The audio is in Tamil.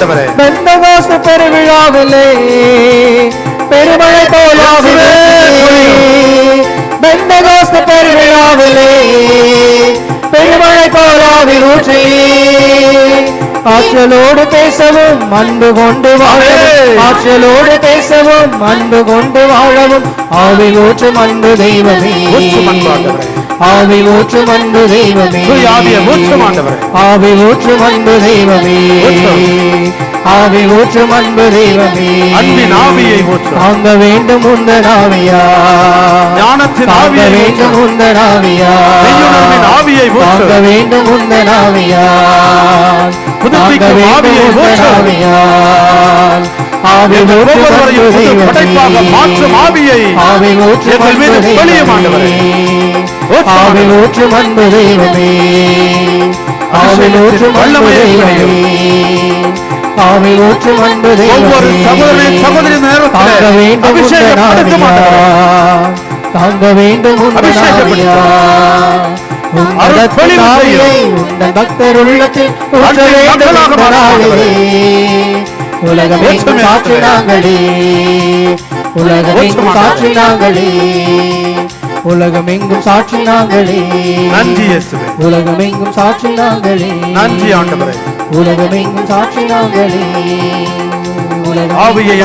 ஆண்டவரே. பெந்தகோஸ்து பெருவிழாவிலே பெருமழை போலாவிலே, பெந்தகோஸ்து பெருவிழாவிலே பெருமழை போலாவி ஊற்றி ஆற்றலோடு பேசவும் அன்பு கொண்டு வாழவும், ஆற்றலோடு பேசவும் அன்பு கொண்டு வாழவும் ஆவி ஊற்றும் அன்பு தெய்வமே, ஆவி ஊற்றும் அன்பு தெய்வமே, ஆவி ஊற்றும் அன்பு தெய்வமே, ஆவி ஊற்றும் அன்பு தெய்வமே, அன்பின் ஆவியை ஊற்றும். தாங்க வேண்டும் உந்தன் ஆவியா, ஞானத்தின் தாங்க ஆவியை வேண்டும் உந்தன் ஆவியா, மெய்யுணர்வின் ஆவியை ஊற்றும். தாங்க வேண்டும் உந்தன் ஆவியா, புதுப்பிக்கும் ஆவியை ஊற்றும். ஒவ்வொருவரையும் புது படைப்பாக மாற்றும் ஆவியை எங்கள் மீது பொழியும் ஆண்டவரே. ஆவி ஊற்றும் அன்பு தெய்வமே, ஆவி ஊற்றும் அன்பு தெய்வமே, ஆவி ஊற்றும் அன்பு தெய்வமே, ஒவ்வொரு சகோதரன் சகோதரின் நேரத்திலே அபிஷேகப்படுத்தும் ஆண்டவரே. தாங்க வேண்டும் உந்தன் ஆவியா, உந்தன் ஆவியை உந்தன் பக்தர் உள்ளத்தில் ஊற்ற வேண்டும் உந்தன் ஆவியை. உலகமெங்கும் சாற்றினாங்களே, உலகமெங்கும் சாற்றினாங்களே, உலகமெங்கும் சாற்றினாங்களே, நன்றி இயேசுவே, உலகமெங்கும் சாற்றினாங்களே, நன்றி ஆண்டவரே. உலகமெங்கும் சாற்றினாங்களே, ஆவியை